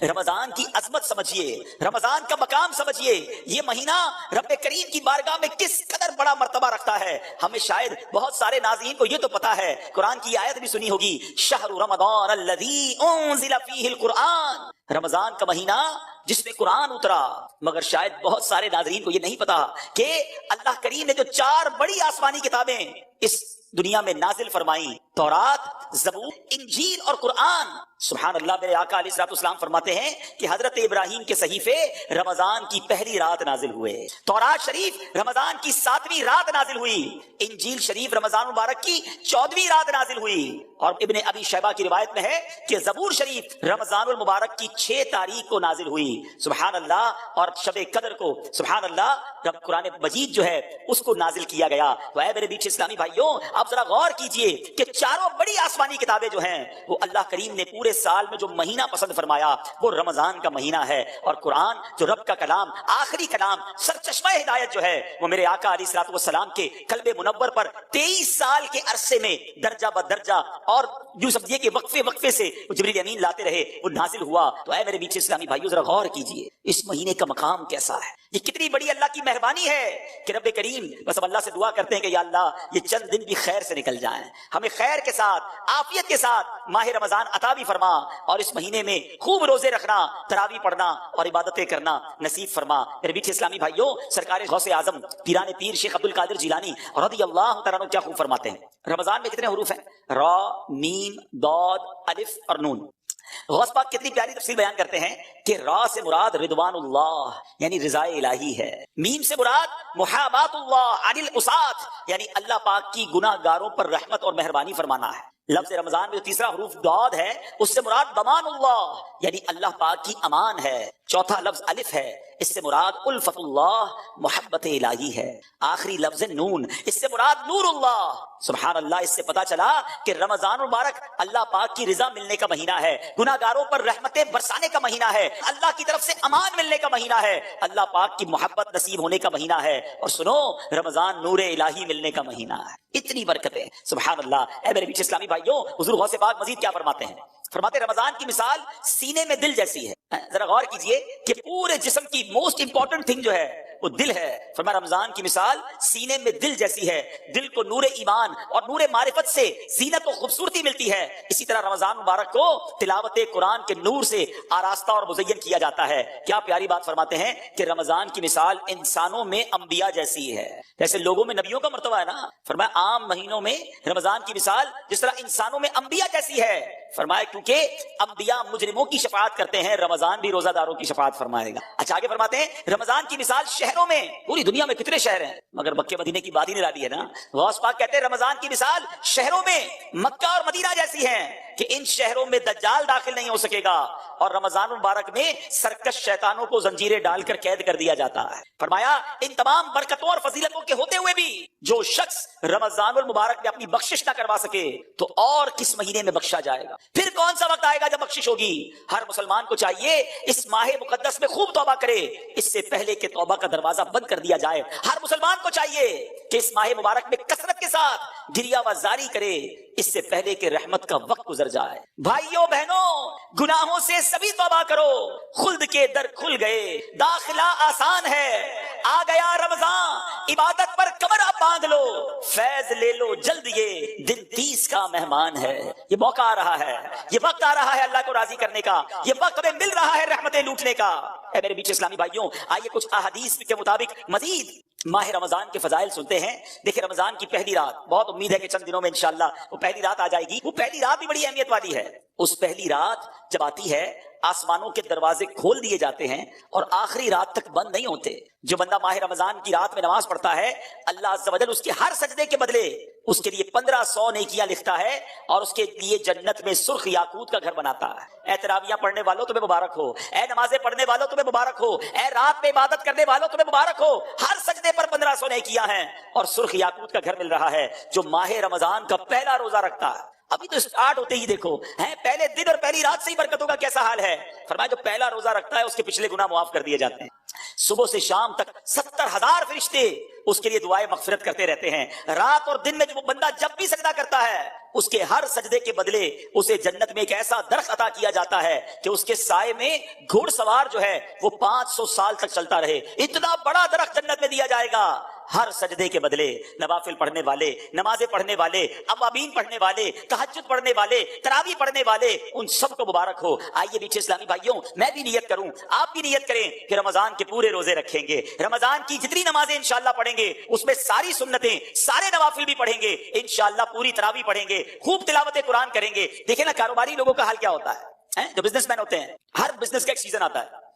رمضان کی عظمت سمجھیے، رمضان کا مقام سمجھیے، یہ مہینہ رب کریم کی بارگاہ میں کس قدر بڑا مرتبہ رکھتا ہے۔ ہمیں شاید بہت سارے ناظرین کو یہ تو پتا ہے، قرآن کی آیت بھی سنی ہوگی، شہر رمضان الذی انزل فیہ القرآن، رمضان کا مہینہ جس میں قرآن اترا۔ مگر شاید بہت سارے ناظرین کو یہ نہیں پتا کہ اللہ کریم نے جو 4 بڑی آسمانی کتابیں اس دنیا میں نازل فرمائی، تورات، زبور، انجیل اور قرآن، سبحان اللہ، میرے آقا علیہ الصلوۃ والسلام فرماتے ہیں کہ حضرت ابراہیم کے صحیفے رمضان کی پہلی رات نازل ہوئے، تورات شریف رمضان کی 7ویں رات نازل ہوئی، انجیل شریف رمضان مبارک کی 14ویں رات نازل ہوئی، اور ابن ابی شیبہ کی روایت میں ہے کہ زبور شریف رمضان المبارک کی 6 تاریخ کو نازل ہوئی، سبحان اللہ، اور شب قدر کو سبحان اللہ رب قرآن مجید جو ہے اس کو نازل کیا گیا۔ تو اے میرے بیچ اسلامی بھائیوں، آپ ذرا غور کیجئے کہ 4 بڑی آسمانی کتابیں جو ہیں وہ اللہ کریم نے پورے سال میں جو مہینہ پسند فرمایا وہ رمضان کا مہینہ ہے، اور قرآن جو رب کا کلام، آخری کلام، سرچشمہ ہدایت جو ہے وہ میرے آقا علیہ الصلوۃ والسلام کے قلب منور پر 23 سال کے عرصے میں درجہ بدرجہ اور یوں سمجھیے کہ وقفے سے جبریل امین لاتے رہے، وہ نازل ہوا۔ تو اے میرے بیچ اسلامی بھائیوں ذرا غور کیجئے اس مہینے کا مقام کیسا ہے، یہ کتنی بڑی اللہ کی مہربانی ہے کہ رب کریم، بس ہم اللہ سے دعا کرتے ہیں کہ یا اللہ یہ چند دن بھی خیر سے نکل جائیں، ہمیں خیر کے ساتھ، عافیت کے ساتھ ماہ رمضان عطا بھی فرما، اور اس مہینے میں خوب روزے رکھنا، تراویح پڑھنا اور عبادتیں کرنا نصیب فرما۔ میرے بیٹھے اسلامی بھائیوں، سرکار غوث اعظم پیران پیر شیخ عبد القادر جیلانی رضی اللہ تعالیٰ عنہ کیا خوب فرماتے ہیں۔ رمضان میں کتنے حروف ہیں؟ را، میم، ضاد، الف اور نون۔ غوث پاک کتنی پیاری تفصیل بیان کرتے ہیں کہ را سے مراد رضوان اللہ یعنی رضا الہی ہے، میم سے مراد محابات اللہ عن العصاة یعنی اللہ پاک کی گناہ گاروں پر رحمت اور مہربانی فرمانا ہے۔ لفظ رمضان میں جو تیسرا حروف ضاد ہے اس سے مراد ضمان اللہ یعنی اللہ پاک کی امان ہے۔ چوتھا لفظ الف ہے، اس سے مراد الفت اللہ محبت الہی ہے۔ آخری لفظ نون، اس سے مراد نور اللہ۔ سبحان اللہ، اس سے پتا چلا کہ رمضان مبارک اللہ پاک کی رضا ملنے کا مہینہ ہے، گناہ گاروں پر رحمتیں برسانے کا مہینہ ہے، اللہ کی طرف سے امان ملنے کا مہینہ ہے، اللہ پاک کی محبت نصیب ہونے کا مہینہ ہے، اور سنو رمضان نور الہی ملنے کا مہینہ ہے۔ اتنی برکتیں، سبحان اللہ۔ اے میرے بیچ اسلامی بھائیوں، حضور غوث پاک مزید کیا فرماتے ہیں؟ فرماتے رمضان کی مثال سینے میں دل جیسی ہے۔ ذرا غور کیجئے کہ پورے جسم کی موسٹ امپورٹنٹ تھنگ جو ہے وہ دل ہے۔ فرمایا رمضان کی مثال سینے میں دل جیسی ہے، دل کو نور ایمان اور نور معرفت سے زینت و خوبصورتی ملتی ہے۔ اسی طرح رمضان مبارک کو تلاوت قرآن کے نور سے آراستہ اور مزین کیا جاتا ہے۔ کیا پیاری بات فرماتے ہیں کہ رمضان کی مثال انسانوں میں انبیاء جیسی ہے، جیسے لوگوں میں نبیوں کا مرتبہ ہے نا۔ فرمایا عام مہینوں میں رمضان کی مثال جس طرح انسانوں میں انبیاء جیسی ہے۔ فرمایا کیونکہ انبیاء مجرموں کی شفاعت کرتے ہیں، رمضان بھی روزہ داروں کی شفاعت فرمائے گا۔ اچھا آگے فرماتے ہیں رمضان کی مثال شہروں میں، پوری دنیا میں کتنے شہر ہیں مگر مکہ مدینے کی بات ہی نہیں ڈالی ہے نا۔ غوث پاک کہتے ہیں رمضان کی مثال شہروں میں مکہ اور مدینہ جیسی ہے کہ ان شہروں میں دجال داخل نہیں ہو سکے گا، اور رمضان مبارک میں سرکش شیطانوں کو زنجیریں ڈال کر قید کر دیا جاتا ہے۔ فرمایا ان تمام برکتوں اور فضیلتوں کے ہوتے ہوئے بھی جو شخص رمضان المبارک میں اپنی بخشش نہ کروا سکے تو اور کس مہینے میں بخشا جائے گا؟ پھر کون سا وقت آئے گا جب بخشش ہوگی؟ ہر مسلمان کو چاہیے اس ماہ مقدس میں خوب توبہ کرے، اس سے پہلے کہ توبہ کا دروازہ بند کر دیا جائے۔ ہر مسلمان کو چاہیے کہ اس ماہ مبارک میں کثرت کے ساتھ گریہ وزاری کرے، اس سے پہلے کہ رحمت کا وقت گزر جائے۔ بھائیوں بہنوں، گناہوں سے سبھی توبہ کرو، خلد کے در کھل گئے، داخلہ آسان ہے، آ گیا رمضان، عبادت پر کمر اب باندھ لو، فیض لے لو جلد، یہ دن 30 کا مہمان ہے۔ یہ موقع آ رہا ہے، یہ وقت آ رہا ہے اللہ کو راضی کرنے کا، یہ وقت ہمیں مل رہا ہے رحمتیں لوٹنے کا۔ اے میرے بیچ اسلامی بھائیوں، آئیے کچھ احادیث کے مطابق مزید ماہ رمضان کے فضائل سنتے ہیں۔ دیکھیں رمضان کی پہلی رات، بہت امید ہے کہ چند دنوں میں انشاءاللہ وہ پہلی رات آ جائے گی۔ وہ پہلی رات بھی بڑی اہمیت والی ہے۔ اس پہلی رات جب آتی ہے آسمانوں کے دروازے کھول دیے جاتے ہیں اور آخری رات تک بند نہیں ہوتے۔ جو بندہ ماہ رمضان کی رات میں نماز پڑھتا ہے، اللہ عز و جل اس کے ہر سجدے کے بدلے اس کے لیے 1500 نیکیاں لکھتا ہے، اور اس کے لیے جنت میں سرخ یاقوت کا گھر بناتا ہے۔ اے تراویحاں پڑھنے والوں تمہیں مبارک ہو، اے نمازیں پڑھنے والوں تمہیں مبارک ہو، اے رات میں عبادت کرنے والوں تمہیں مبارک ہو۔ ہر سجدے پر 1500 نیکیاں ہیں اور سرخ یاقوت کا گھر مل رہا ہے۔ جو ماہ رمضان کا پہلا روزہ رکھتا ہے، ابھی تو اسٹارٹ ہوتے ہی دیکھو ہیں پہلے دن اور پہلی رات سے ہی برکتوں کا کیسا حال ہے۔ فرمایا جو پہلا روزہ رکھتا ہے اس کے پچھلے گناہ معاف کر دیے جاتے ہیں۔ صبح سے شام تک 70,000 فرشتے اس کے لیے دعائیں مغفرت کرتے رہتے ہیں۔ رات اور دن میں جو بندہ جب بھی سجدہ کرتا ہے اس کے ہر سجدے کے بدلے اسے جنت میں ایک ایسا درخت عطا کیا جاتا ہے کہ اس کے سائے میں گھوڑ سوار جو ہے وہ 500 سال تک چلتا رہے۔ اتنا بڑا درخت جنت میں دیا جائے گا۔ ہر سجدے کے بدلے نوافل پڑھنے والے، نمازیں پڑھنے والے، اوابین پڑھنے والے، تہجد پڑھنے والے، تراویح پڑھنے والے، ان سب کو مبارک ہو۔ آئیے میٹھے اسلامی بھائیوں، میں بھی نیت کروں، آپ بھی نیت کریں کہ رمضان کے پورے روزے رکھیں گے، رمضان کی جتنی نمازیں انشاءاللہ پڑھیں گے اس میں ساری سنتیں، سارے نوافل بھی پڑھیں گے، انشاءاللہ پوری تراویح پڑھیں گے، خوب تلاوت قرآن کریں گے۔ دیکھیں نا کاروباری لوگوں کا حال کیا ہوتا ہے، جو بزنس مین ہوتے ہیں، ہر بزنس کا ایک سیزن آتا ہے۔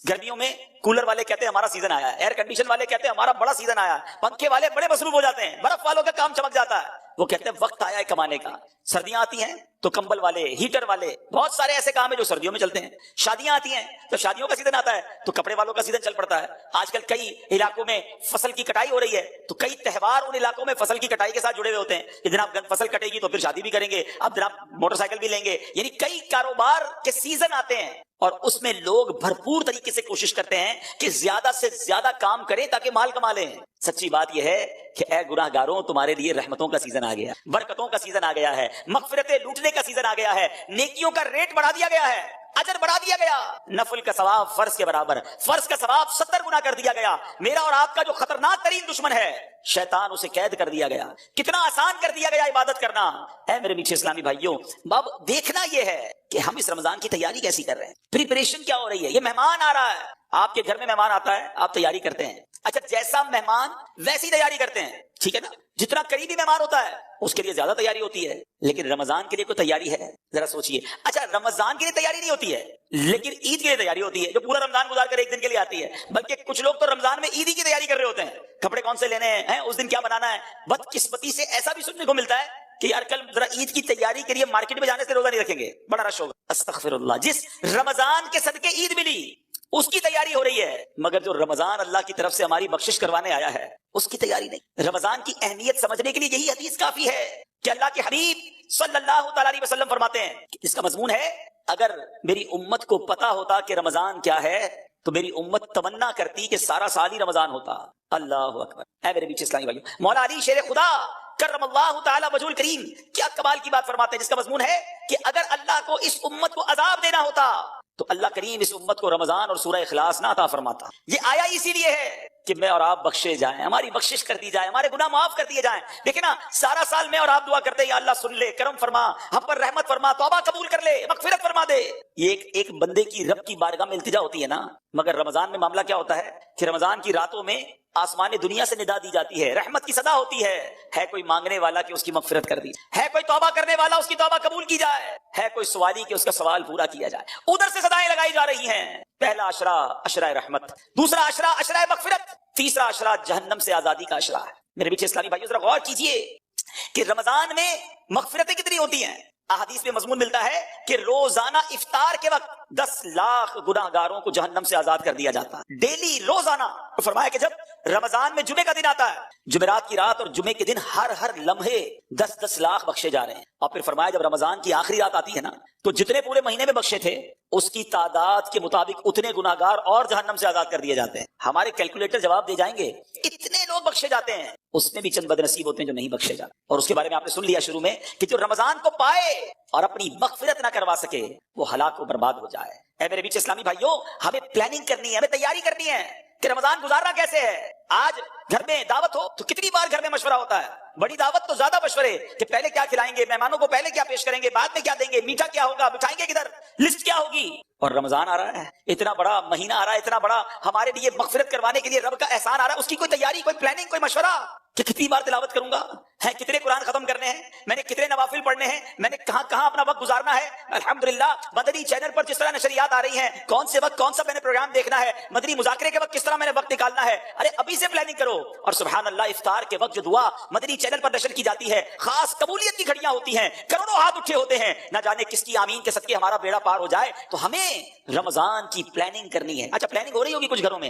گرمیوں میں کولر والے کہتے ہیں ہمارا سیزن آیا ہے، ایئر کنڈیشن والے کہتے ہیں ہمارا بڑا سیزن آیا ہے، پنکھے والے بڑے مصروف ہو جاتے ہیں، برف والوں کا کام چمک جاتا ہے، وہ کہتے ہیں وقت آیا ہے کمانے کا۔ سردیاں آتی ہیں تو کمبل والے، ہیٹر والے، بہت سارے ایسے کام ہیں جو سردیوں میں چلتے ہیں۔ شادیاں آتی ہیں تو شادیوں کا سیزن آتا ہے تو کپڑے والوں کا سیزن چل پڑتا ہے۔ آج کل کئی علاقوں میں فصل کی کٹائی ہو رہی ہے تو کئی تہوار ان علاقوں میں فصل کی کٹائی کے ساتھ جڑے ہوئے ہوتے ہیں کہ جناب فصل کٹے گی تو پھر شادی بھی کریں گے، اب جناب موٹر سائیکل بھی لیں گے، یعنی کئی کاروبار کے سیزن آتے ہیں اور اس میں لوگ بھرپور طریقے سے کوشش کرتے ہیں کہ زیادہ سے زیادہ کام کریں تاکہ مال کما لیں۔ سچی بات یہ ہے کہ اے گناہگاروں، تمہارے لیے رحمتوں کا سیزن آ گیا، برکتوں کا سیزن آ گیا ہے، مغفرتیں لوٹنے کا سیزن آ گیا ہے، نیکیوں کا ریٹ بڑھا دیا گیا ہے، اجر بڑھا دیا گیا، نفل کا ثواب فرض کے برابر، فرض کا ثواب 70 گنا کر دیا گیا۔ میرا اور آپ کا جو خطرناک ترین دشمن ہے شیطان، اسے قید کر دیا گیا، کتنا آسان کر دیا گیا عبادت کرنا۔ اے میرے میٹھے اسلامی بھائیوں، اب دیکھنا یہ ہے کہ ہم اس رمضان کی تیاری کیسی کر رہے ہیں، پریپریشن کیا ہو رہی ہے۔ یہ مہمان آ رہا ہے، آپ کے گھر میں مہمان آتا ہے، آپ تیاری کرتے ہیں، اچھا جیسا مہمان ویسی تیاری کرتے ہیں، ٹھیک ہے نا؟ جتنا قریبی مہمان ہوتا ہے اس کے لیے زیادہ تیاری ہوتی ہے، لیکن رمضان کے لیے کوئی تیاری ہے؟ ذرا سوچئے۔ اچھا رمضان کے لیے تیاری نہیں ہوتی ہے لیکن عید کے لیے تیاری ہوتی ہے، جو پورا رمضان گزار کر ایک دن کے لیے آتی ہے، بلکہ کچھ لوگ تو رمضان میں عیدی کی تیاری کر رہے ہوتے ہیں، کپڑے کون سے لینے ہیں، اس دن کیا بنانا ہے۔ بدقسمتی سے ایسا بھی سننے کو ملتا ہے کہ یار کل ذرا عید کی تیاری کے لیے مارکیٹ میں جانے سے روزہ نہیں رکھیں گے، بڑا رش ہوگا۔ استغفر اللہ، جس رمضان کے صدقے عید ملی اس کی تیاری ہو رہی ہے، مگر جو رمضان اللہ کی طرف سے ہماری بخشش کروانے آیا ہے اس کی تیاری نہیں۔ رمضان کی اہمیت سمجھنے کے لیے یہی حدیث کافی ہے کہ اللہ کے حبیب صلی اللہ تعالی علیہ وسلم فرماتے ہیں، اس کا مضمون ہے اگر میری امت کو پتا ہوتا کہ رمضان کیا ہے تو میری امت تمنا کرتی کہ سارا سال ہی رمضان ہوتا۔ اللہ اکبر۔ اے میرے بیچ اسلامی بھائیوں، مولا علی شیر خدا کرم اللہ تعالی وجہ الکریم کیا کمال کی بات فرماتے ہیں، جس کا مضمون ہے کہ اگر اللہ کو اس امت کو عذاب دینا ہوتا تو اللہ کریم اس امت کو رمضان اور سورہ اخلاص نہ عطا فرماتا۔ یہ آیا اسی لیے ہے کہ میں اور آپ بخشے جائیں، ہماری بخشش کر دی جائے، ہمارے گناہ معاف کر دیے جائیں۔ دیکھیں نا سارا سال میں اور آپ دعا کرتے ہیں یا اللہ سن لے، کرم فرما، ہم پر رحمت فرما، توبہ قبول کر لے، مغفرت فرما دے۔ یہ ایک بندے کی رب کی بارگاہ میں التجا ہوتی ہے نا، مگر رمضان میں معاملہ کیا ہوتا ہے کہ رمضان کی راتوں میں آسمان دنیا سے ندا دی جاتی ہے، رحمت کی صدا ہوتی ہے کوئی مانگنے والا کہ اس کی مغفرت کر دی، ہے کوئی توبہ کرنے والا اس کی توبہ قبول کی جائے، ہے کوئی سوالی کہ اس کا سوال پورا کیا جائے۔ ادھر سے صدائیں لگائی جا رہی ہیں، پہلا عشرہ عشرہ رحمت، دوسرا عشرہ عشرہ مغفرت، تیسرا عشرہ جہنم سے آزادی کا عشرہ ہے۔ میرے پیچھے اسلامی بھائیو ذرا غور کیجئے کہ رمضان میں مغفرتیں کتنی ہوتی ہیں۔ احادیث میں مضمون ملتا ہے کہ روزانہ افطار کے وقت 10 لاکھ گناہگاروں کو جہنم سے آزاد کر دیا جاتا ہے، ڈیلی روزانہ۔ فرمایا کہ جب رمضان میں جمعے کا دن آتا ہے، جمعرات کی رات اور جمعے کے دن ہر لمحے 10 لاکھ بخشے جا رہے ہیں۔ اور پھر فرمایا جب رمضان کی آخری رات آتی ہے نا تو جتنے پورے مہینے میں بخشے تھے اس کی تعداد کے مطابق اتنے گناہگار اور جہنم سے آزاد کر دیے جاتے ہیں۔ ہمارے کیلکولیٹر جواب دے جائیں گے اتنے لوگ بخشے جاتے ہیں، اس میں بھی چند بدنصیب ہوتے ہیں جو نہیں بخشے جاتے، اور اس کے بارے میں آپ نے سن لیا شروع میں کہ جو رمضان کو پائے اور اپنی مغفرت نہ کروا سکے وہ ہلاک و برباد ہو جائے۔ اے میرے بیچ اسلامی بھائیوں، ہمیں پلاننگ کرنی ہے، ہمیں تیاری کرنی ہے کہ رمضان گزارنا کیسے ہے۔ آج گھر میں دعوت ہو تو کتنی بار گھر میں مشورہ ہوتا ہے، بڑی دعوت تو زیادہ مشورے کہ پہلے کیا کھلائیں گے، مہمانوں کو پہلے کیا پیش کریں گے، بعد میں کیا دیں گے، میٹھا کیا ہوگا، بٹھائیں گے کدھر، لسٹ کیا ہوگی۔ اور رمضان آ رہا ہے، اتنا بڑا مہینہ آ رہا ہے، اتنا بڑا ہمارے لیے مغفرت کروانے کے لیے رب کا احسان آ رہا ہے، اس کی کوئی تیاری، کوئی پلاننگ، کوئی مشورہ کہ کتنی بار تلاوت کروں گا، ہے کتنے قرآن ختم کرنے ہیں، میں نے کتنے نوافل پڑھنے ہیں، میں نے کہاں کہاں اپنا وقت گزارنا ہے۔ الحمدللہ مدنی چینل پر جس طرح نشریات آ رہی ہیں، کون سے وقت کون سا میں نے پروگرام دیکھنا ہے، مدنی مذاکرے کے وقت کس طرح میں نے وقت نکالنا ہے، ارے ابھی سے پلاننگ کرو۔ اور سبحان اللہ افطار کے وقت جو دعا مدنی چینل پر نشر کی جاتی ہے، خاص قبولیت کی گھڑیاں ہوتی ہیں، کروڑوں ہاتھ اٹھے ہوتے ہیں، نہ جانے کس کی آمین کے صدقے ہمارا بیڑا پار ہو جائے۔ تو ہمیں رمضان کی پلاننگ کرنی ہے۔ اچھا پلاننگ ہو رہی ہوگی کچھ گھروں میں،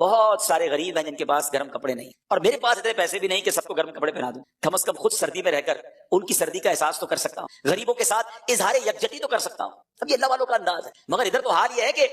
بہت سارے غریب ہیں جن کے پاس گرم کپڑے نہیں، اور میرے پاس اتنے پیسے بھی نہیں کہ سب کو گرم کپڑے پہنا دوں، کم از کم خود سردی میں رہ کر ان کی سردی کا احساس تو کر سکتا ہوں، غریبوں کے ساتھ اظہار یکجہتی تو کر سکتا ہوں۔ اب یہ اللہ والوں کا انداز ہے، مگر ادھر تو حال یہ ہے کہ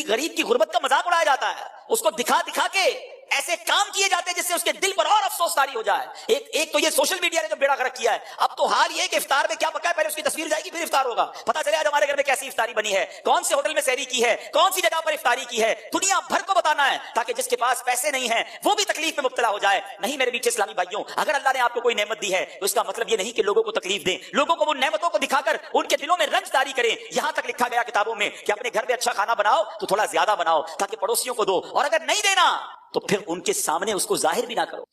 غریب کی غربت کا مذاق اڑایا جاتا ہے، اس کو دکھا دکھا کے ایسے کام کیے جاتے ہیں جس سے اس کے دل پر اور افسوس تاری ہو جائے۔ ایک تو یہ سوشل میڈیا نے جو بیڑا غرق کیا ہے، اب تو حال یہ ہے کہ افطار میں کیا پکا ہے پہلے اس کی تصویر جائے گی پھر افطار ہوگا، پتہ چلے آج ہمارے گھر میں کیسی افطاری بنی ہے، کون سے ہوٹل میں سحری کی ہے، کون سی جگہ پر افطاری کی ہے، دنیا بھر کو بتانا ہے تاکہ جس کے پاس پیسے نہیں ہیں وہ بھی تکلیف میں مبتلا ہو جائے۔ نہیں میرے بیچ اسلامی بھائیوں، اگر اللہ نے آپ کو کوئی نعمت دی ہے تو اس کا مطلب یہ نہیں کہ لوگوں کو تکلیف دیں، لوگوں کو وہ نعمتوں کو دکھا کر ان کے دلوں میں رنج طاری کریں۔ یہاں تک لکھا گیا کتابوں میں کہ اپنے گھر میں اچھا کھانا بناؤ تو تھوڑا زیادہ بناؤ تاکہ پڑوسیوں کو دو، اور اگر نہیں دینا تو پھر ان کے سامنے اس کو ظاہر بھی نہ کرو۔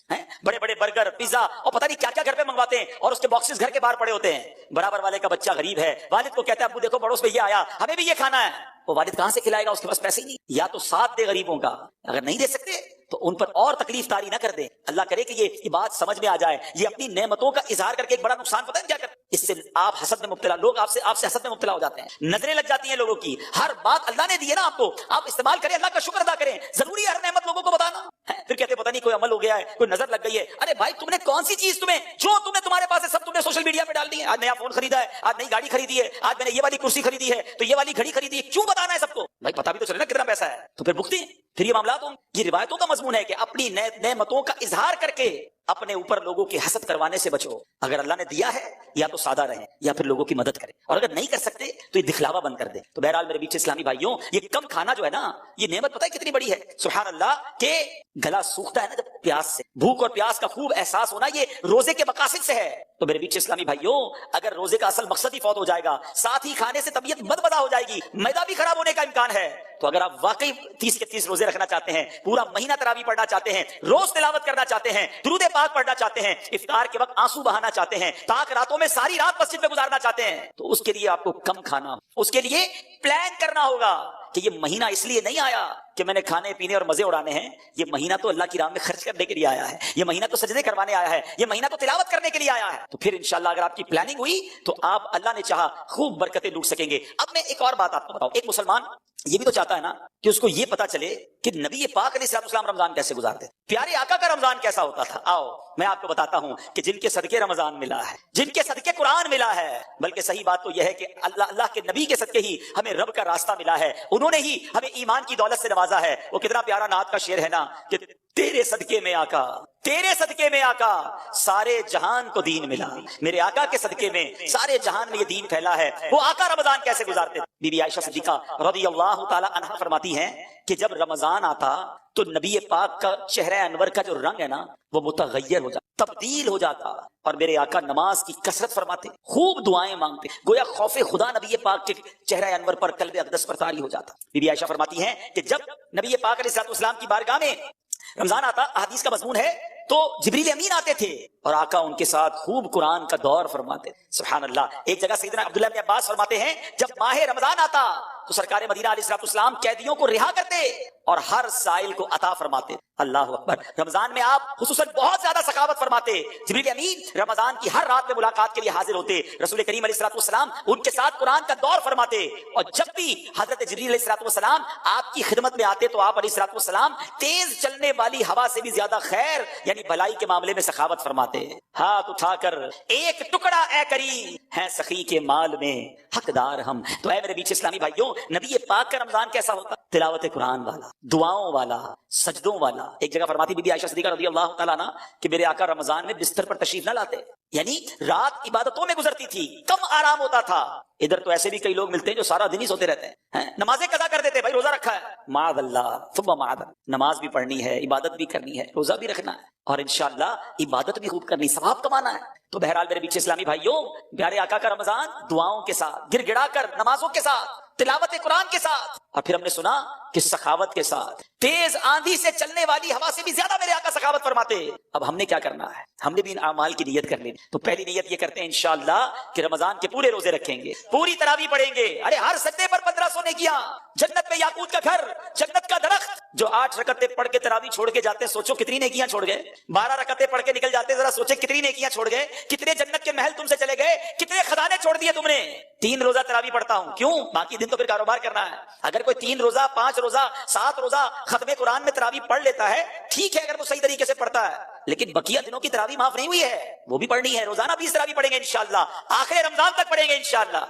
بڑے بڑے برگر، پیزا اور پتہ نہیں کیا کیا گھر پہ منگواتے ہیں، اور اس کے باکسز گھر کے باہر پڑے ہوتے ہیں۔ برابر والے کا بچہ غریب ہے، والد کو کہتا ہے ابو دیکھو پڑوس میں یہ آیا، ہمیں بھی یہ کھانا ہے، وہ والد کہاں سے کھلائے گا، اس کے پاس پیسے ہی نہیں۔ یا تو ساتھ دے غریبوں کا، اگر نہیں دے سکتے تو ان پر اور تکلیف طاری نہ کر دیں۔ اللہ کرے کہ یہ بات سمجھ میں آ جائے۔ یہ اپنی نعمتوں کا اظہار کر کے ایک بڑا نقصان پتہ ہے کیا کرتے ہیں؟ اس سے آپ حسد میں مبتلا، لوگ آپ سے حسد میں مبتلا ہو جاتے ہیں، نظریں لگ جاتی ہیں لوگوں کی۔ ہر بات اللہ نے دی ہے نا آپ کو، آپ استعمال کریں، اللہ کا شکر ادا کریں۔ ضروری ہے ہر نعمت لوگوں کو بتانا؟ پھر کہتے پتہ نہیں کوئی عمل ہو گیا ہے، کوئی نظر لگ گئی ہے۔ ارے بھائی تم نے کون سی چیز تمہارے پاس ہے سب تم نے سوشل میڈیا پہ ڈال دی ہے؟ آج نیا فون خریدا ہے، آج نئی گاڑی خریدی ہے، آج میں نے یہ والی کرسی خریدی ہے، تو یہ والی گھڑی خریدی ہے، کیوں بتانا ہے سب کو؟ بھائی پتہ بھی تو چلے نا کتنا پیسہ ہے، تو پھر بھگتے ہیں۔ پھر یہ معاملات یہ روایتوں کا مضمون ہے کہ اپنی نعمتوں کا اظہار کر کے اپنے اوپر لوگوں کی حسد کروانے سے بچو۔ اگر اللہ نے دیا ہے یا تو سادہ رہیں یا پھر لوگوں کی مدد کریں، اور اگر نہیں کر سکتے تو یہ دکھلاوا بند کر دیں۔ تو بہرحال میرے بیچ اسلامی بھائیوں، یہ کم کھانا جو ہے نا، یہ نعمت پتہ ہے کتنی بڑی ہے؟ سبحان اللہ، کہ گلا سوکھتا ہے نا جب پیاس سے، بھوک اور پیاس کا خوب احساس ہونا یہ روزے کے مقاصد سے ہے۔ تو میرے بیچ اسلامی بھائیوں، اگر روزے کا اصل مقصد ہی فوت ہو جائے گا، ساتھ ہی کھانے سے طبیعت بدبدا ہو جائے گی، معدہ بھی خراب ہونے کا امکان ہے۔ تو اگر آپ واقعی 30 کے 30 روزے رکھنا چاہتے ہیں، پورا مہینہ تراویح پڑھنا چاہتے ہیں، روز تلاوت کرنا چاہتے ہیں، درود پاک پڑھنا چاہتے ہیں، افطار کے وقت آنسو بہانا چاہتے ہیں، تاک راتوں میں ساری رات مسجد میں گزارنا چاہتے ہیں، تو اس کے لیے آپ کو کم کھانا، اس کے لیے پلان کرنا ہوگا کہ یہ مہینہ اس لیے نہیں آیا کہ میں نے کھانے پینے اور مزے اڑانے ہیں، یہ مہینہ تو اللہ کی راہ میں خرچ کرنے کے لیے آیا ہے، یہ مہینہ تو سجدے کروانے آیا ہے، یہ مہینہ تو تلاوت کرنے کے لیے آیا ہے۔ تو پھر انشاءاللہ اگر آپ کی پلاننگ ہوئی تو آپ اللہ نے چاہا خوب برکتیں لوٹ سکیں گے۔ اب میں ایک اور بات آپ کو بتاؤں، ایک مسلمان یہ بھی تو چاہتا ہے نا کہ اس کو یہ پتا چلے کہ نبی پاک علیہ السلام رمضان کیسے گزارتے، پیارے آقا کا رمضان کیسا ہوتا تھا۔ آؤ میں آپ کو بتاتا ہوں کہ جن کے صدقے رمضان ملا ہے، جن کے صدقے قرآن ملا ہے، بلکہ صحیح بات تو یہ ہے کہ اللہ کے نبی کے صدقے ہی ہمیں رب کا راستہ ملا ہے، انہوں نے ہی ہمیں ایمان کی دولت سے نوازا ہے۔ وہ کتنا پیارا نعت کا شعر ہے نا کہ تیرے صدقے میں آقا، تیرے صدقے میں آقا سارے جہان کو دین ملا، میرے آقا کے صدقے میں سارے جہان میں یہ دین پھیلا ہے۔ وہ آقا رمضان کیسے گزارتے؟ بی بی عائشہ صدیقہ رضی اللہ تعالی عنہا فرماتی ہیں کہ جب رمضان آتا تو نبی پاک کا چہرہ انور کا جو رنگ ہے نا وہ متغیر ہو جاتا، تبدیل ہو جاتا، اور میرے آقا نماز کی کثرت فرماتے، خوب دعائیں مانگتے، گویا خوف خدا نبی پاک کے چہرہ انور پر، قلب اقدس پر طاری ہو جاتا۔ بی بی عائشہ فرماتی ہیں کہ جب نبی پاک علیہ السلام کی بارگاہ میں رمضان آتا، حدیث کا مضمون ہے، تو جبریل امین آتے تھے اور آقا ان کے ساتھ خوب قرآن کا دور فرماتے۔ سبحان اللہ، ایک جگہ سیدنا عبداللہ بن عباس فرماتے ہیں جب ماہ رمضان آتا تو سرکار مدینہ علیہ السلام قیدیوں کو رہا کرتے اور ہر سائل کو عطا فرماتے۔ اللہ اکبر، رمضان میں آپ خصوصاً بہت زیادہ سخاوت فرماتے۔ جبریل امین رمضان کی ہر رات میں ملاقات کے لیے حاضر ہوتے، رسول کریم علیہ السلام ان کے ساتھ قرآن کا دور فرماتے، اور جب بھی حضرت جبریل علیہ السلام آپ کی خدمت میں آتے تو آپ علیہ السلام تیز چلنے والی ہوا سے بھی زیادہ خیر یعنی بھلائی کے معاملے میں سخاوت فرماتے۔ ہاتھ اٹھا کر ایک ٹکڑا اے کریم ہے سخی کے مال میں حقدار ہم۔ تو اے میرے بیچ اسلامی بھائیوں، نبی پاک کا رمضان کیسا ہوتا؟ تلاوت قرآن والا، دعاؤں والا، سجدوں والا۔ ایک جگہ فرماتی بی بی عائشہ صدیقہ رضی اللہ تعالیٰ عنہ کہ میرے آقا رمضان میں بستر پر تشریف نہ لاتے، یعنی رات عبادتوں میں گزرتی تھی، کم آرام ہوتا تھا۔ ادھر تو ایسے بھی کئی لوگ ملتے ہیں جو سارا دن ہی سوتے رہتے ہیں، نمازیں قضا کر دیتے، بھائی روزہ رکھا ہے، معاذ اللہ ثم معاذ اللہ، نماز بھی پڑھنی ہے، عبادت بھی کرنی ہے، روزہ بھی رکھنا ہے، اور انشاءاللہ عبادت بھی خوب کرنی، ثواب کمانا ہے۔ تو بہرحال میرے بیچ اسلامی بھائیوں، پیارے آقا کا رمضان دعاؤں کے ساتھ، گر گڑا کر نمازوں کے ساتھ، تلاوت قرآن کے ساتھ، اور پھر ہم نے سنا کہ سخاوت کے ساتھ، تیز آندھی سے چلنے والی ہوا سے بھی زیادہ میرے آقا سخاوت فرماتے۔ اب ہم نے کیا کرنا ہے؟ ہم نے بھی ان اعمال کی نیت کر لینی۔ تو پہلی نیت یہ کرتے ہیں انشاءاللہ کہ رمضان کے پورے روزے رکھیں گے، پوری تراویح پڑھیں گے، ارے ہر سجدے پر 1500 نیکیاں، جنت میں یاقوت کا گھر، جنت کا درخت۔ جو 8 رکعتیں پڑھ کے تراویح چھوڑ کے جاتے ہیں، سوچو کتنی نیکیاں چھوڑ گئے۔ 12 رکعتیں پڑھ کے نکل جاتے ہیں، ذرا سوچے کتنی نیکیاں چھوڑ گئے، کتنے جنت کے محل تم سے چلے گئے، کتنے خزانے چھوڑ دیے تم نے۔ 3 روزہ تراویح پڑھتا ہوں، کیوں؟ باقی دن تو پھر کاروبار کرنا ہے۔ اگر کوئی 3 روزہ 5 روزہ 7 روزہ ختم قرآن میں تراویح پڑھ لیتا ہے، ٹھیک ہے اگر وہ صحیح طریقے سے پڑھتا ہے، لیکن بقیہ دنوں کی تراویح معاف نہیں ہوئی ہے، وہ بھی پڑھنی ہے۔ روزانہ 20 تراویح پڑھیں گے انشاءاللہ، آخر رمضان تک پڑھیں گے انشاءاللہ۔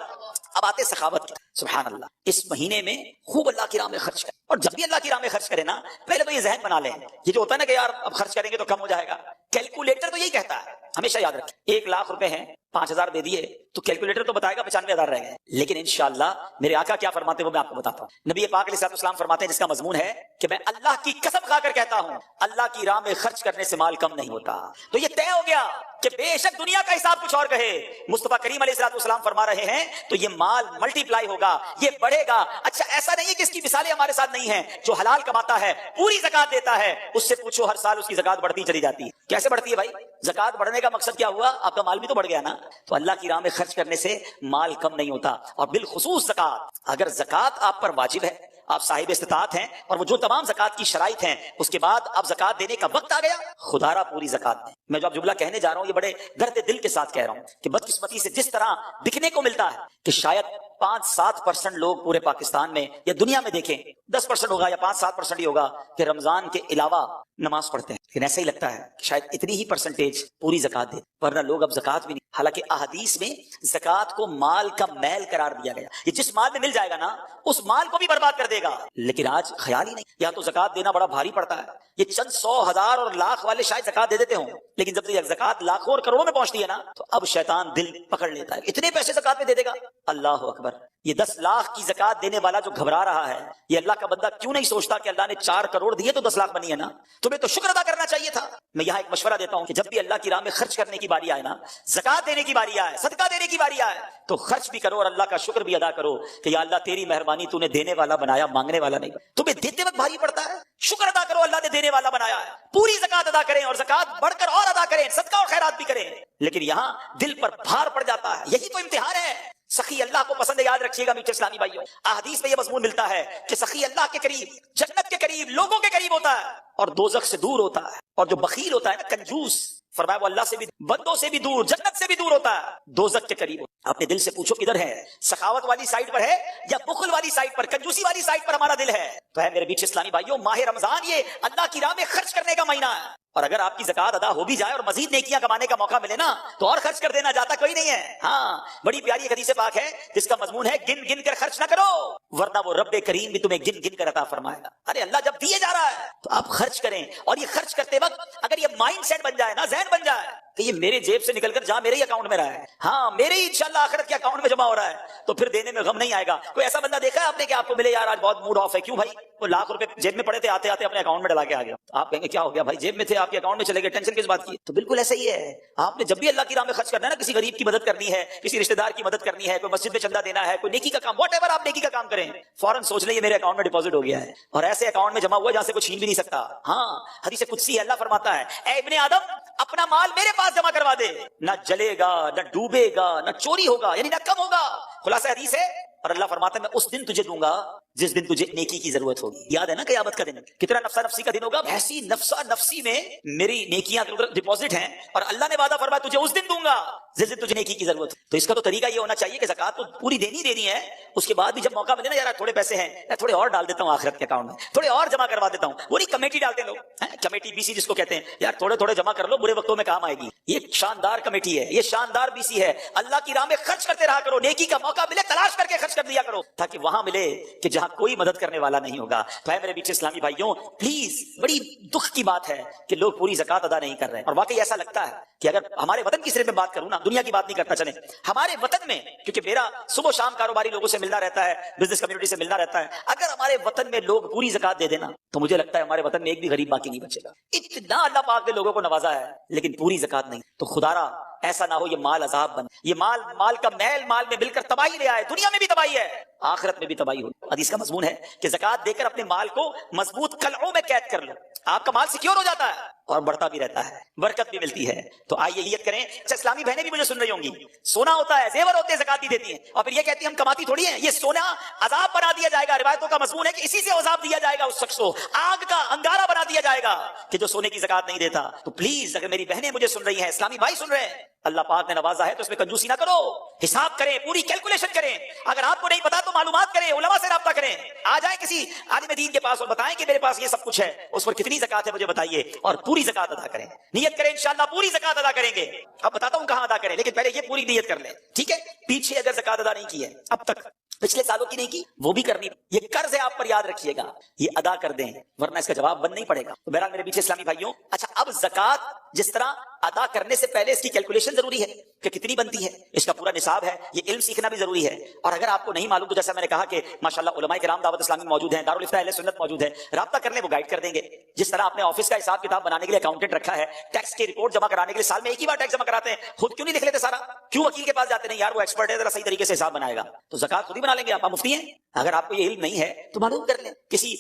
اب آتے سخاوت کی، سبحان اللہ، اس مہینے میں خوب اللہ کی راہ میں خرچ کریں، اور جب بھی اللہ کی راہ میں خرچ کریں نا، پہلے تو یہ ذہن بنا لیں، یہ جو ہوتا ہے نا کہ یار اب خرچ کریں گے تو کم ہو جائے گا، کیلکولیٹر تو یہی کہتا ہے، ہمیشہ یاد رکھیں 1 لاکھ روپے ہیں، 5000 دے دیے تو کیلکولیٹر تو بتائے گا 95,000 رہ گئے، لیکن انشاءاللہ میرے آقا کیا فرماتے ہیں وہ میں آپ کو بتاتا ہوں۔ نبی پاک علیہ السلام فرماتے ہیں، جس کا مضمون ہے کہ میں اللہ کی قسم کھا کر کہتا ہوں، اللہ کی راہ میں خرچ کرنے سے مال کم نہیں ہوتا۔ تو یہ طے ہو گیا کہ بے شک دنیا کا حساب کچھ اور کہے، مصطفیٰ کریم علیہ السلام فرما رہے ہیں تو یہ مال ملٹی پلائی ہوگا، یہ بڑھے گا۔ اچھا ایسا نہیں ہے کہ اس کی مثالیں ہمارے ساتھ نہیں ہیں، جو حلال کماتا ہے پوری زکات دیتا ہے، اس سے پوچھو ہر سال اس کی زکات بڑھتی چلی جاتی ہے۔ کیسے بڑھتی ہے بھائی؟ زکات بڑھنے کا مقصد کیا ہوا؟ آپ کا مال بھی تو بڑھ گیا نا۔ تو اللہ کی راہ میں خرچ کرنے سے مال کم نہیں ہوتا، اور بالخصوص زکات، اگر زکات آپ پر واجب ہے، آپ صاحب استطاعت ہیں، اور وہ جو تمام زکات کی شرائط ہیں، اس کے بعد اب زکات دینے کا وقت آ گیا، خدا را پوری زکات دیں۔ میں جو اب جملہ کہنے جا رہا ہوں یہ بڑے درد دل کے ساتھ کہہ رہا ہوں کہ بدقسمتی سے جس طرح دکھنے کو ملتا ہے کہ شاید 5-7% لوگ پورے پاکستان میں یا دنیا میں دیکھیں 10% ہوگا یا 5-7% ہی ہوگا کہ رمضان کے علاوہ نماز پڑھتے ہیں، لیکن ایسا ہی لگتا ہے کہ شاید اتنی ہی پرسنٹیج پوری زکات دے، ورنہ لوگ اب زکات بھی نہیں۔ حالانکہ احادیث میں زکات کو مال کا میل قرار دیا گیا، یہ جس مال میں مل جائے گا نا اس مال کو بھی برباد کر دے گا، لیکن آج خیال ہی نہیں، یا تو زکات دینا بڑا بھاری پڑتا ہے، یہ چند 100 ہزار اور لاکھ والے شاید زکات دے دیتے ہوں، لیکن جب زکات لاکھوں اور کروڑوں میں پہنچتی ہے نا تو اب شیطان دل پکڑ لیتا ہے، اتنے پیسے زکات میں دے دے گا، اللہ اکبر۔ یہ 10 لاکھ کی زکات دینے والا جو گھبرا رہا ہے، یہ اللہ کا بندہ کیوں نہیں سوچتا کہ اللہ نے 4 کروڑ دیے تو 10 لاکھ بنی ہے نا، تمہیں تو شکر ادا کرنا چاہیے تھا۔ میں یہاں ایک مشورہ دیتا ہوں کہ جب بھی اللہ کی راہ میں خرچ کرنے کی باری آئے نا، زکات دینے کی باری آئے، صدقہ دینے کی باری آئے، تو خرچ بھی کرو اور اللہ کا شکر بھی ادا کرو کہ یا اللہ تیری مہربانی، تو نے دینے والا بنایا، مانگنے والا نہیں۔ تمہیں دیتے وقت بھاری پڑتا ہے، شکر ادا کرو اللہ نے دینے والا بنایا ہے، پوری زکات ادا کریں، اور زکات بڑھ کر اور ادا کریں، صدقہ اور خیرات بھی کریں، لیکن یہاں دل پر بھار پڑ جاتا ہے، یہی تو امتحان ہے۔ سخی اللہ کو پسند ہے، یاد رکھیے گا میٹھے اسلامی بھائیوں، احادیث میں یہ مضمون ملتا ہے کہ سخی اللہ کے قریب، جنت کے قریب، لوگوں کے قریب ہوتا ہے، اور دوزخ سے دور ہوتا ہے، اور جو بخیل ہوتا ہے نا، کنجوس، فرمایا وہ اللہ سے بھی، بندوں سے بھی دور، جنت سے بھی دور ہوتا ہے، دوزخ کے قریب ہوتا ہے۔ اپنے دل سے پوچھو کدھر ہے، سخاوت والی سائڈ پر ہے یا بخل والی سائڈ پر، کنجوسی والی سائڈ پر ہمارا دل ہے؟ تو ہے میرے میٹھے اسلامی بھائیوں، ماہ رمضان یہ اللہ کی راہ میں خرچ کرنے کا مہینہ ہے، اور اگر آپ کی زکات ادا ہو بھی جائے اور مزید نیکیاں کمانے کا موقع ملے نا تو اور خرچ کر دینا، جاتا کوئی نہیں ہے۔ ہاں، بڑی پیاری حدیث پاک ہے جس کا مضمون ہے گن گن کر خرچ نہ کرو ورنہ وہ رب کریم بھی تمہیں گن گن کر عطا فرمائے گا۔ ارے اللہ جب دیے جا رہا ہے تو آپ خرچ کریں، اور یہ خرچ کرتے وقت اگر یہ مائنڈ سیٹ بن جائے نا، ذہن بن جائے کہ یہ میرے جیب سے نکل کر جہاں میرے ہی اکاؤنٹ میں رہا ہے، ہاں میرے ہی انشاءاللہ آخرت کے اکاؤنٹ میں جمع ہو رہا ہے، تو پھر دینے میں غم نہیں آئے گا۔ کوئی ایسا بندہ دیکھا ہے آپ نے کہ آپ کو ملے یار آج بہت موڈ آف ہے، کیوں بھائی؟ وہ لاکھ روپے جیب میں پڑے تھے، آتے آتے اپنے اکاؤنٹ میں ڈلا کے آ گیا، آپ کہیں گے کیا ہو گیا بھائی؟ جیب میں تھے، آپ کے اکاؤنٹ میں چلے گئے، ٹینشن کس بات کی؟ تو بالکل ایسا ہی ہے، آپ نے جب بھی اللہ کی راہ میں خرچ کرنا ہے نا، کسی غریب کی مدد کرنی ہے، کسی رشتہ دار کی مدد کرنی ہے، کوئی مسجد میں چندہ دینا ہے، کوئی نیکی کا کام، واٹ ایور آپ نیکی کا کام کریں، فوراً سوچ لیں یہ میرے اکاؤنٹ میں ڈپوزٹ ہو گیا ہے، اور ایسے اکاؤنٹ میں جمع ہوا جہاں سے کوئی چھین بھی نہیں سکتا۔ ہاں، حدیث قدسی ہے، اللہ فرماتا ہے اے ابن آدم اپنا مال میرے پاس جمع کروا دے، نہ جلے گا، نہ ڈوبے گا، نہ چوری ہوگا، یعنی نہ کم ہوگا۔ خلاصہ حدیث ہے، اور اللہ فرماتا ہے میں اس دن تجھے دوں گا جس دن تجھے نیکی کی ضرورت ہوگی۔ یاد ہے نا قیامت کا دن کتنا نفسا نفسی کا دن ہوگا، ایسی نفسا نفسی میں میری نیکیاں ڈپوزٹ ہیں، اور اللہ نے وعدہ فرمایا تجھے اس دن دوں گا جس دن تجھے نیکی کی ضرورت ہو۔ تو اس کا تو طریقہ یہ ہونا چاہیے کہ زکات تو پوری دینی ہے، اس کے بعد بھی جب موقع ملے نا، یار تھوڑے پیسے ہیں، یا تھوڑے اور ڈال دیتا ہوں آخرت کے اکاؤنٹ میں، تھوڑے اور جمع کروا دیتا ہوں۔ وہ نہیں کمیٹی ڈالتے لوگ، کمیٹی بی سی جس کو کہتے ہیں، یار تھوڑے تھوڑے جمع کر لو، برے وقتوں میں کام آئے گی۔ یہ شاندار کمیٹی ہے، یہ شاندار بی سی ہے۔ اللہ کی راہ میں خرچ کرتے رہا کرو، نیکی کا موقع ملے تلاش کر کے خرچ کر دیا کرو، تاکہ وہاں ملے کہ جہاں کوئی مدد کرنے والا نہیں ہوگا۔ تو ہے میرے بیچ اسلامی بھائیوں، پلیز، بڑی دکھ کی بات ہے کہ لوگ پوری زکات ادا نہیں کر رہے ہیں، اور واقعی ایسا لگتا ہے کہ اگر ہمارے وطن کی صرف میں بات کروں نا، دنیا کی بات نہیں کرتا، چلیں ہمارے وطن میں، کیونکہ میرا صبح و شام کاروباری لوگوں سے ملنا رہتا ہے، بزنس کمیونٹی سے ملنا رہتا ہے، اگر ہمارے وطن میں لوگ پوری زکات دے دینا تو مجھے لگتا ہے ہمارے وطن میں ایک بھی غریب باقی نہیں بچے گا۔ اتنا اللہ پاک نے لوگوں کو نوازا ہے، لیکن پوری زکات نہیں۔ تو خدا را ایسا نہ ہو یہ مال عذاب بن، یہ مال کا میل مال میں مل کر تباہی لے آئے، دنیا میں بھی تباہی ہے، آخرت میں بھی تباہی ہو۔ حدیث کا مضمون ہے کہ زکات دے کر اپنے مال کو مضبوط قلعوں میں قید کر لو، آپ کا مال سیکیور ہو جاتا ہے اور بڑھتا بھی رہتا ہے، برکت بھی ملتی ہے۔ تو آئیے نیت کریں۔ اچھا، اسلامی بہنیں بھی مجھے سن رہی ہوں گی، سونا ہوتا ہے، زیور ہوتے ہیں، زکات نہیں دیتی ہیں، اور پھر یہ کہتی ہیں ہم کماتی تھوڑی ہیں، یہ سونا عذاب بنا دیا جائے گا۔ روایتوں کا مضمون ہے کہ اسی سے عذاب دیا جائے گا، اس شخص کو آگ کا انگارہ بنا دیا جائے گا کہ جو سونے کی زکات نہیں دیتا۔ تو پلیز، اگر میری بہنیں مجھے سن رہی ہیں، اسلامی بھائی سن رہے ہیں، اللہ پاک نے نوازا ہے تو اس میں کنجوسی نہ کرو، حساب کریں، پوری کیلکولیشن کریں، اگر آپ کو نہیں پتا تو معلومات کریں، علماء سے رابطہ کریں، آ جائیں کسی عالم دین کے پاس اور بتائیں کہ میرے پاس یہ سب کچھ ہے، اس پر کتنی زکات ہے مجھے بتائیے، اور پوری زکات ادا کریں، نیت کریں انشاءاللہ پوری زکات ادا کریں گے۔ اب بتاتا ہوں کہاں ادا کریں، لیکن پہلے یہ پوری نیت کر لیں، ٹھیک ہے؟ پیچھے اگر زکات ادا نہیں کی ہے اب تک، پچھلے سالوں کی نہیں کی، وہ بھی کرنی، یہ قرض ہے آپ پر، یاد رکھیے گا، یہ ادا کر دیں ورنہ اس کا جواب بند نہیں پڑے گا۔ تو بہرحال میرے پیچھے اسلامی بھائیوں، اچھا اب زکات جس طرح ادا کرنے سے پہلے اس کی کیلکولیشن ضروری ہے کہ کتنی بنتی ہے، اس کا پورا نصاب ہے، یہ علم سیکھنا بھی ضروری ہے، اور اگر آپ کو نہیں معلوم تو جیسا میں نے کہا کہ ماشاءاللہ علماء کرام دعوت اسلامی موجود ہیں، دارالفتاء اہل سنت موجود ہے، رابطہ کر لیں، وہ گائیڈ کر دیں گے۔ جس طرح آپ نے آفس کا حساب کتاب بنانے کے لیے اکاؤنٹنٹ رکھا ہے، ٹیکس کی رپورٹ جمع کرانے کے لیے سال میں ایک ہی بار ٹیکس جمع کراتے ہیں، خود کیوں نہیں لکھ لیتے سارا؟ کیوں وکیل کے پاس جاتے نہیں یار وہ ایکسپرٹ ہے ذرا صحیح طریقے سے حساب بنائے گا؟ تو زکات خود ہی بنا لیں گے، آپ مفتی ہیں، اگر آپ کو یہ علم نہیں ہے تو معلوم کر لیں، کسی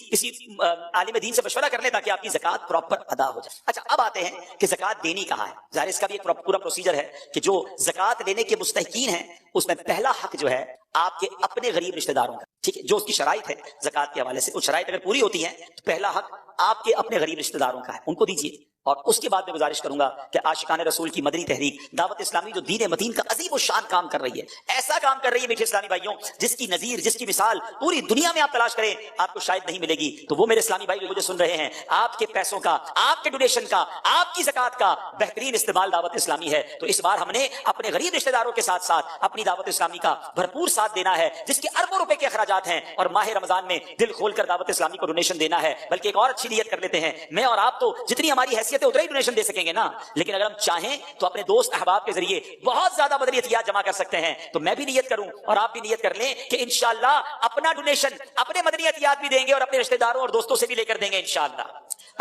عالم دین سے مشورہ کر لیں تاکہ آپ کی زکات پراپر ادا ہو جائے۔ اچھا اب آتے ہیں کہ زکات دینی کہاں ہے، ظاہر اس کا بھی ایک پورا پروسیجر ہے کہ جو زکات لینے کے مستحقین ہیں اس میں پہلا حق جو ہے آپ کے اپنے غریب رشتہ داروں کا، ٹھیک ہے؟ جو اس کی شرائط ہے زکات کے حوالے سے، وہ شرائط اگر پوری ہوتی ہیں تو پہلا حق آپ کے اپنے غریب رشتہ داروں کا ہے، ان کو دیجیے۔ اور اس کے بعد میں گزارش کروں گا کہ عاشقان رسول کی مدنی تحریک دعوت اسلامی جو دین متین کا عظیم الشان کام کر رہی ہے، ایسا کام کر رہی ہے میٹھے اسلامی بھائیوں جس کی نظیر، جس کی مثال پوری دنیا میں آپ تلاش کریں آپ کو شاید نہیں ملے گی۔ تو وہ میرے اسلامی بھائی جو مجھے سن رہے ہیں، آپ کے پیسوں کا، آپ کے ڈونیشن کا، آپ کی زکات کا بہترین استعمال دعوت اسلامی ہے۔ تو اس بار ہم نے اپنے غریب رشتہ داروں کے ساتھ ساتھ اپنی دعوت اسلامی کا بھرپور ساتھ دینا ہے، جس کے اربوں روپے کے اخراجات ہیں، اور ماہ رمضان میں دل کھول کر دعوت اسلامی کو ڈونیشن دینا ہے۔ بلکہ ایک اور اچھی نیت کر لیتے ہیں، میں اور آپ تو جتنی ہماری حیثیت ہے اتنا ہی ڈونیشن دے سکیں گے نا، لیکن اگر ہم چاہیں تو اپنے دوست احباب کے ذریعے بہت زیادہ مدنیتیات جمع کر سکتے ہیں۔ تو میں بھی نیت کروں اور آپ بھی نیت کر لیں کہ انشاءاللہ اپنا ڈونیشن اپنے مدنیتیات بھی دیں گے اور اپنے رشتہ داروں اور دوستوں سے بھی لے کر دیں گے انشاءاللہ۔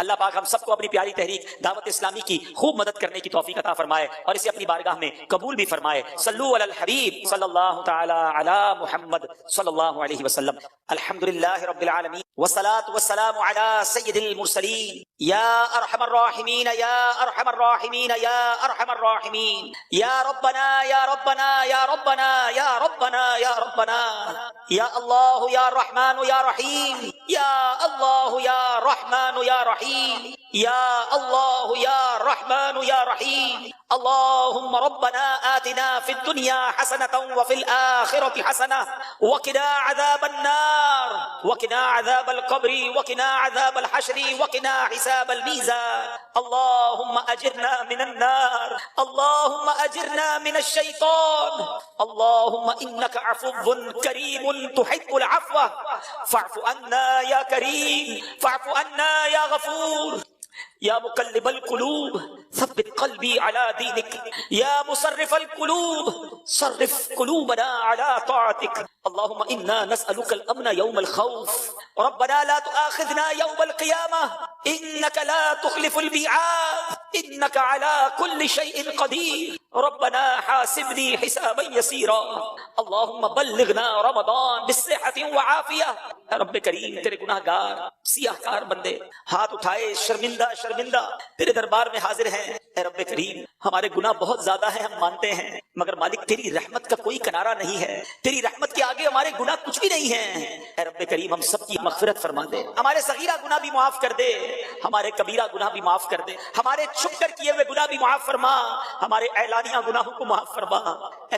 اللہ پاک ہم سب کو اپنی پیاری تحریک دعوت اسلامی کی خوب مدد کرنے کی توفیق عطا فرمائے اور اسے اپنی بارگاہ میں قبول بھی فرمائے۔ صلو علی الحبیب صلی اللہ تعالی علی محمد صلی اللہ علیہ وسلم۔ الحمدللہ رب العالمین والصلاة والسلام علی سید المرسلین یا ارحم الراحمین یا ارحم الراحمین یا ارحم الراحمین یا ربنا یا ربنا یا ربنا یا ربنا یا ربنا یا اللہ یا رحمان یا رحیم یا اللہ یا رحمان یا رحیم یا اللہ یا رحمان یا رحیم۔ اللهم ربنا آتنا في الدنيا حسنة وفي الآخرة حسنة وقنا عذاب النار وقنا عذاب القبر وقنا عذاب الحشر وقنا حساب الميزان۔ اللهم أجرنا من النار اللهم أجرنا من الشيطان اللهم إنك عفو كريم تحب العفو فاعف عنا يا كريم فاعف عنا يا غفور یا مقلب القلوب ثبت قلبی علی دینک یا مصرف القلوب صرف قلوبنا علی طاعتک۔ اللهم انا نسألك الامن يوم الخوف ربنا لا تؤاخذنا يوم القيامة انك لا تخلف الميعاد انك على كل شيء قدير ربنا حاسبني حسابا يسيرا اللهم بلغنا رمضان بالصحة وعافية۔ رب کریم تیرے گناہ گار سیاہ کار بندے ہاتھ اٹھائے شرمندہ شرمندہ تیرے دربار میں حاضر ہیں۔ اے رب کریم ہمارے گناہ بہت زیادہ ہیں، ہم مانتے ہیں، مگر مالک تیری رحمت کا کوئی کنارہ نہیں ہے، تیری رحمت کے آگے ہمارے گناہ کچھ بھی نہیں ہیں۔ اے رب کریم ہم سب کی مغفرت فرما دے، ہمارے صغیرہ گناہ بھی معاف کر دے، ہمارے کبیرہ گناہ بھی معاف کر دے، ہمارے چھپ کر کیے ہوئے گناہ بھی معاف فرما، ہمارے اعلانیہ گناہوں کو معاف فرما۔ اے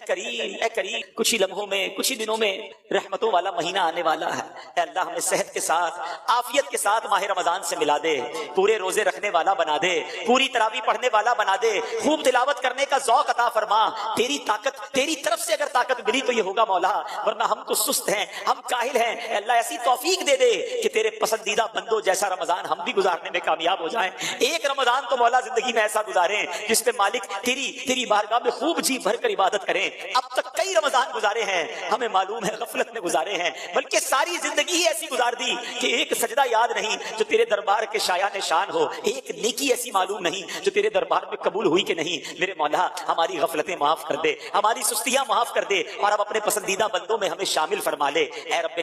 کریم کچھ ہی لمحوں میں کچھ ہی دنوں میں رحمتوں والا مہینہ آنے والا ہے۔ اے اللہ ہمیں صحت کے ساتھ عافیت کے ساتھ ماہ رمضان سے ملا دے، پورے روزے رکھنے والا بنا دے، پوری تراویح پڑھنے والا بنا دے، خوب تلاوت کرنے کا ذوق عطا فرما۔ تیری طاقت تیری طرف سے اگر طاقت ملی تو یہ ہوگا مولا، ورنہ ہم تو سست ہیں، ہم کاہل ہیں۔ اے اللہ ایسی توفیق دے دے کہ تیرے پسندیدہ بندوں جیسا رمضان ہم بھی گزارنے میں کامیاب ہو جائیں۔ ایک رمضان تو مولا زندگی میں ایسا گزاریں جس پہ مالک تیری بارگاہ میں خوب جی بھر کر عبادت کریں۔ اب تک کئی رمضان گزارے ہیں، ہمیں معلوم ہے غفلت میں گزارے ہیں، بلکہ ساری زندگی ہی ایسی گزار دی کہ ایک سجدہ یاد نہیں جو تیرے دربار کے شایان شان ہو، ایک نیکی ایسی معلوم نہیں جو تیرے دربار میں قبول ہوئی کہ نہیں۔ میرے مولا ہماری غفلتیں معاف کر دے، ہماری سستیاں معاف کر دے، اور اب اپنے پسندیدہ بندوں میں ہمیں شامل فرما لے۔ اے رب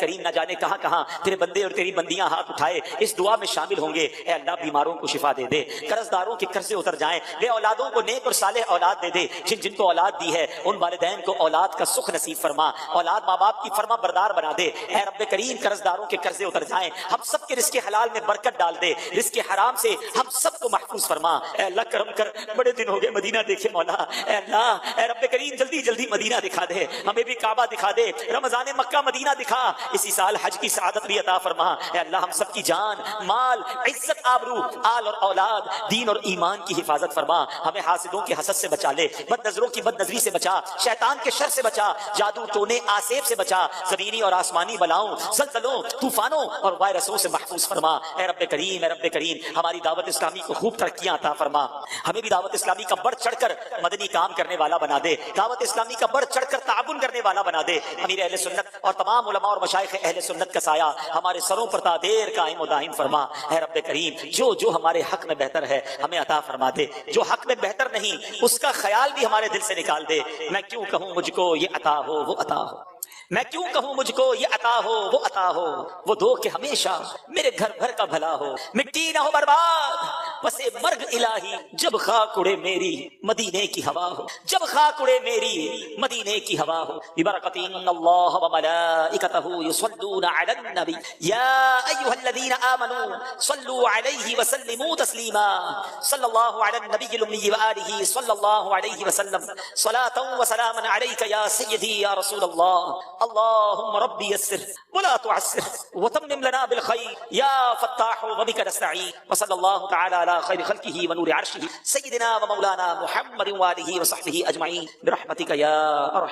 کریم نہ جانے کہاں کہاں تیرے بندے بندے اور تیری بندیاں ہاتھ اٹھائے اس دعا میں شامل ہوں گے، اے اللہ بیماروں کو شفا دے دے، قرض داروں کے قرضے اتر جائیں، بے اولادوں کو نیک اور صالح اولاد دے دے، جن جن کو اولاد دی ہے ان والدین کو اولاد کا سکھ نصیب فرما، اولاد ماں باپ کی فرما بردار بنا دے، اے رب کریم قرض داروں کے قرضے اتر جائیں، ہم سب کے رزق حلال میں برکت ڈال دے، رزق حرام سے ہم سب کو محفوظ فرما، اے اللہ کرم کر، بڑے دن ہو گئے مدینہ دیکھے مولا، اے اللہ اے رب کریم جلدی جلدی مدینہ دکھا دے، ہمیں بھی کعبہ دکھا دے، رمضان مکہ مدینہ دکھا، اسی سال حج کی سعادت بھی عطا فرما، اے اللہ ہم سب کی جان مال عزت آبرو آل اور اولاد دین اور ایمان کی حفاظت فرما، ہمیں حاسدوں کے حسد سے بچا لے، بد نظروں کی بد نظری سے بچا، شیطان کے شر سے بچا، جادو ٹونے آسیب سے بچا، زمینی اور آسمانی بلاؤں زلزلوں طوفانوں اور وائرسوں سے محفوظ فرما، اے رب کریم ہماری دعوت اسلامی کو خوب ترقیاں عطا فرما، ہمیں بھی دعوت اسلامی کا بڑھ چڑھ کر مدنی کام کرنے والا بنا دے، دعوت اسلامی کا بڑھ چڑھ کر تعاون کرنے والا بنا دے، امیر اہل سنت اور تمام علماء اور مشائخ اہل سنت کا سایہ ہمارے سروں پر تا دیر قائم و دائم فرما، اے رب کریم جو ہمارے حق میں بہتر ہے ہمیں عطا فرما دے، جو حق میں بہتر نہیں اس کا خیال بھی ہمارے دل سے نکال دے، میں کیوں کہوں مجھ کو یہ عطا ہو وہ عطا ہو، میں کیوں کہوں مجھ کو یہ عطا ہو وہ عطا ہو، وہ دو کہ ہمیشہ میرے گھر بھر کا بھلا ہو، مٹی نہ ہو برباد بسے مرگ الہی، جب خاک اڑے میری مدینے کی ہوا ہو، جب خاک اڑے میری مدینے کی ہوا ہو، ببرکۃ ان اللہ وملائکتہ یصلون علی النبی یا ایھا الذین آمنوا صلوا علیہ وسلموا تسلیما، صلی اللہ علی النبی الامی وآلہ صلی اللہ علیہ وسلم، صلاۃ وسلاما علیک یا سیدی یا رسول اللہ، اللهم ربي يسر ولا تعسر وتمم لنا بالخير يا فتاح وبك نستعين، وصلى الله تعالى على خير خلقه ونور عرشه سيدنا ومولانا محمد وآله وصحبه أجمعين برحمتك يا أرحم